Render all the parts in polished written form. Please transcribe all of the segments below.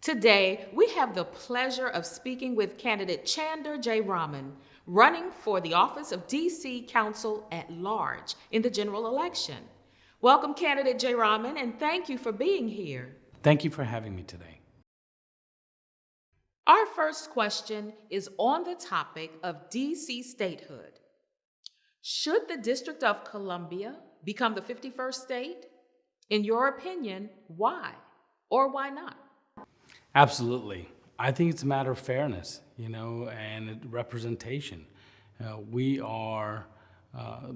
Today, we have the pleasure of speaking with candidate Chander Jayaraman, running for the office of DC Council at Large in the general election. Welcome, candidate Jayaraman, and thank you for being here. Thank you for having me today. Our first question is on the topic of DC statehood. Should the District of Columbia become the 51st state? In your opinion, why or why not? Absolutely. I think it's a matter of fairness, and representation. We are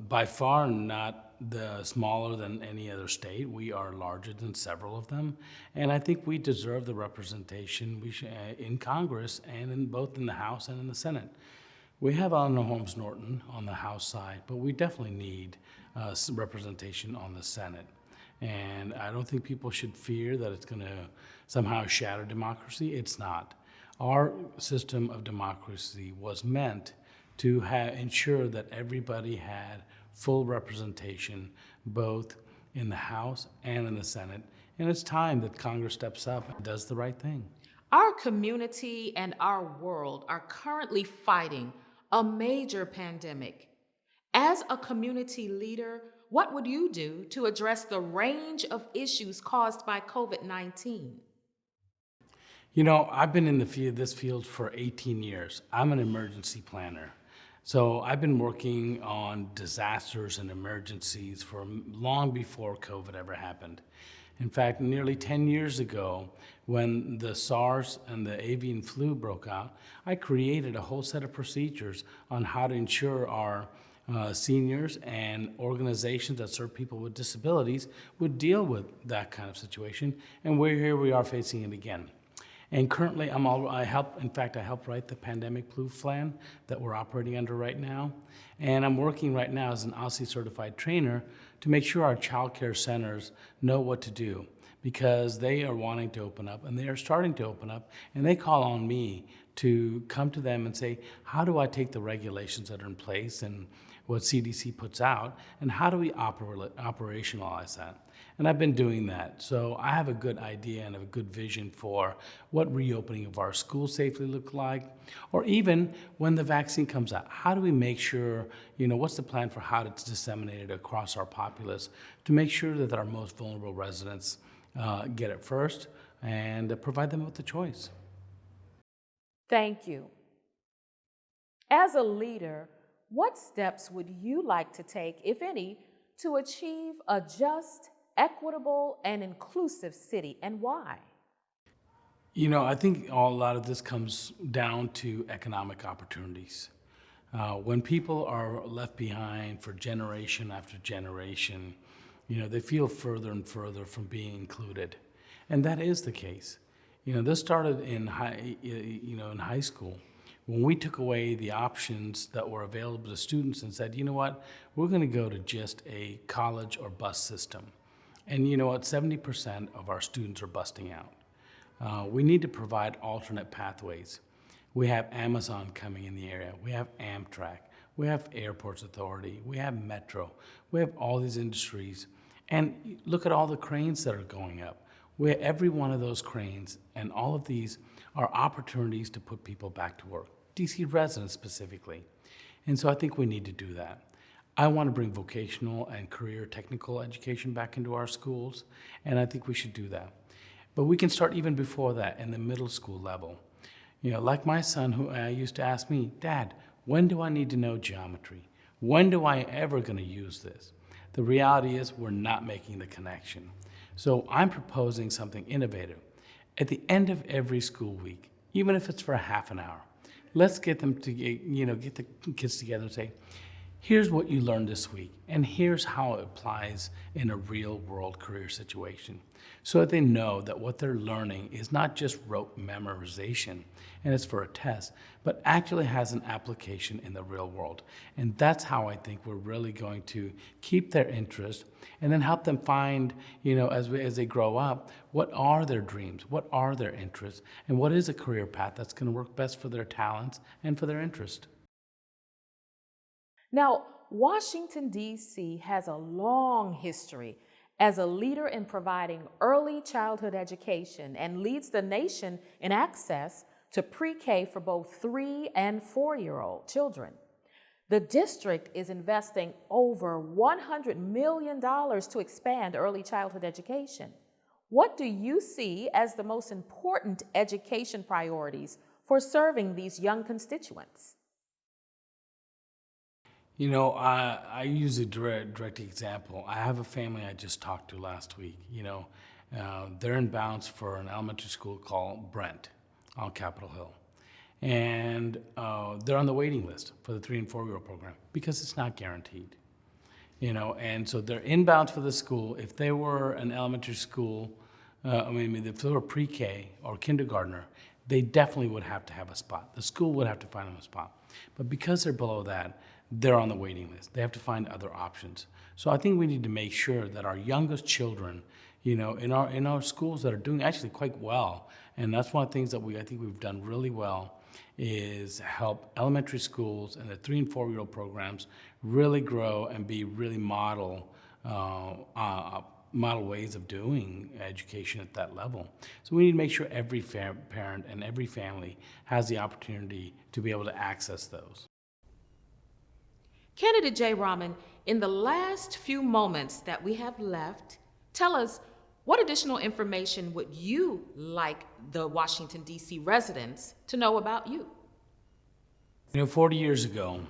by far not the smaller than any other state. We are larger than several of them, and I think we deserve the representation in Congress and in both in the House and in the Senate. We have Eleanor Holmes Norton on the House side, but we definitely need some representation on the Senate. And I don't think people should fear that it's going to somehow shatter democracy. It's not. Our system of democracy was meant to ensure that everybody had full representation, both in the House and in the Senate. And it's time that Congress steps up and does the right thing. Our community and our world are currently fighting a major pandemic. As a community leader, what would you do to address the range of issues caused by COVID-19? I've been in this field for 18 years. I'm an emergency planner. So I've been working on disasters and emergencies for long before COVID ever happened. In fact, nearly 10 years ago, when the SARS and the avian flu broke out, I created a whole set of procedures on how to ensure our seniors and organizations that serve people with disabilities would deal with that kind of situation, and here we are facing it again. And currently, I help write the pandemic flu plan that we're operating under right now, and I'm working right now as an OSCE certified trainer to make sure our child care centers know what to do, because they are wanting to open up, and they are starting to open up, and they call on me to come to them and say, how do I take the regulations that are in place and what CDC puts out, and how do we operationalize that? And I've been doing that. So I have a good idea and a good vision for what reopening of our schools safely look like, or even when the vaccine comes out, how do we make sure, what's the plan for how it's disseminated across our populace to make sure that our most vulnerable residents get it first and provide them with the choice. Thank you. As a leader, what steps would you like to take, if any, to achieve a just, equitable, and inclusive city, and why? I think a lot of this comes down to economic opportunities. When people are left behind for generation after generation, they feel further and further from being included. And that is the case. This started in high school, when we took away the options that were available to students and said, we're going to go to just a college or bus system. And 70% of our students are busting out. We need to provide alternate pathways. We have Amazon coming in the area. We have Amtrak. We have Airports Authority. We have Metro. We have all these industries. And look at all the cranes that are going up. Every one of those cranes and all of these are opportunities to put people back to work, DC residents specifically. And so I think we need to do that. I want to bring vocational and career technical education back into our schools, and I think we should do that. But we can start even before that in the middle school level. Like my son, who used to ask me, Dad, when do I need to know geometry? When do I ever going to use this? The reality is we're not making the connection. So I'm proposing something innovative. At the end of every school week, even if it's for a half an hour, let's get them to get the kids together and say, here's what you learned this week, and here's how it applies in a real world career situation. So that they know that what they're learning is not just rote memorization and it's for a test, but actually has an application in the real world. And that's how I think we're really going to keep their interest and then help them find, as they grow up, what are their dreams, what are their interests, and what is a career path that's going to work best for their talents and for their interest. Now, Washington, D.C. has a long history as a leader in providing early childhood education and leads the nation in access to pre-K for both 3- and 4-year-old children. The district is investing over $100 million to expand early childhood education. What do you see as the most important education priorities for serving these young constituents? You know, I use a direct example. I have a family I just talked to last week. They're in bounds for an elementary school called Brent on Capitol Hill. And they're on the waiting list for the 3- and 4-year-old program because it's not guaranteed. And so they're inbound for the school. If they were an elementary school, if they were pre-K or kindergartner, they definitely would have to have a spot. The school would have to find them a spot. But because they're below that, they're on the waiting list. They have to find other options. So I think we need to make sure that our youngest children, in our schools that are doing actually quite well, and that's one of the things that I think we've done really well, is help elementary schools and the 3- and 4-year-old programs really grow and be really model ways of doing education at that level. So we need to make sure every parent and every family has the opportunity to be able to access those. Candidate Jayaraman, in the last few moments that we have left, tell us what additional information would you like the Washington, D.C. residents to know about you? 40 years ago,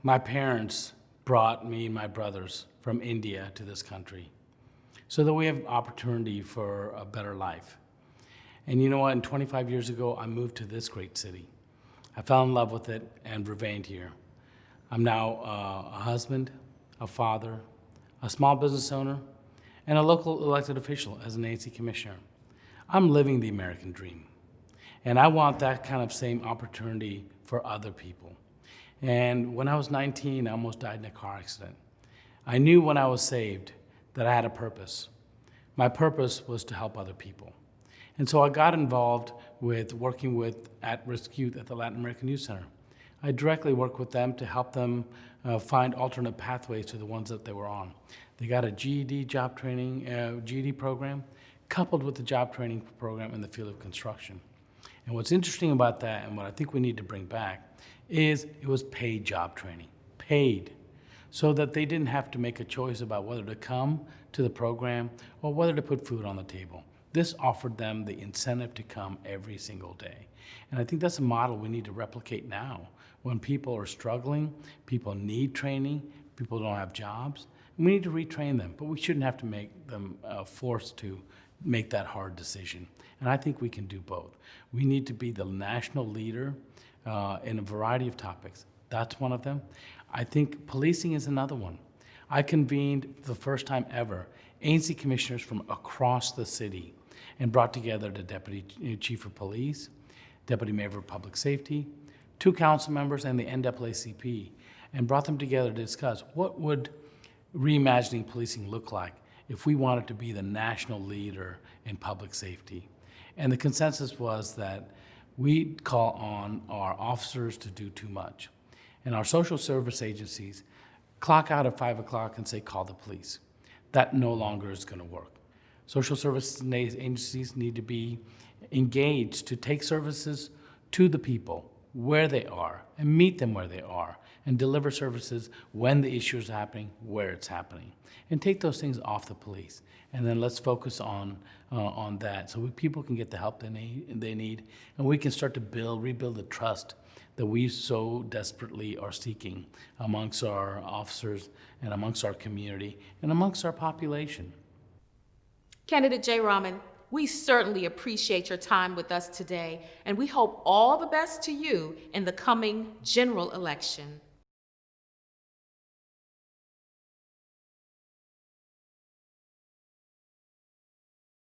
my parents brought me and my brothers from India to this country so that we have opportunity for a better life. And you know what? 25 years ago, I moved to this great city. I fell in love with it and remained here. I'm now a husband, a father, a small business owner, and a local elected official as an ANC commissioner. I'm living the American dream. And I want that kind of same opportunity for other people. And when I was 19, I almost died in a car accident. I knew when I was saved that I had a purpose. My purpose was to help other people. And so I got involved with working with at-risk youth at the Latin American Youth Center. I directly worked with them to help them find alternate pathways to the ones that they were on. They got a GED GED program, coupled with the job training program in the field of construction. And what's interesting about that, and what I think we need to bring back, is it was paid job training, paid, so that they didn't have to make a choice about whether to come to the program or whether to put food on the table. This offered them the incentive to come every single day. And I think that's a model we need to replicate now. When people are struggling, people need training, people don't have jobs, and we need to retrain them, but we shouldn't have to make them forced to make that hard decision. And I think we can do both. We need to be the national leader in a variety of topics. That's one of them. I think policing is another one. I convened for the first time ever ANC commissioners from across the city and brought together the Deputy Chief of Police, Deputy Mayor of Public Safety, 2 council members, and the NAACP, and brought them together to discuss what would reimagining policing look like if we wanted to be the national leader in public safety. And the consensus was that we call on our officers to do too much. And our social service agencies clock out at 5 o'clock and say, call the police. That no longer is going to work. Social service agencies need to be engaged to take services to the people where they are and meet them where they are and deliver services when the issue is happening, where it's happening, and take those things off the police. And then let's focus on that so people can get the help they need, and we can start to rebuild the trust that we so desperately are seeking amongst our officers and amongst our community and amongst our population. Candidate Jayaraman, we certainly appreciate your time with us today, and we hope all the best to you in the coming general election.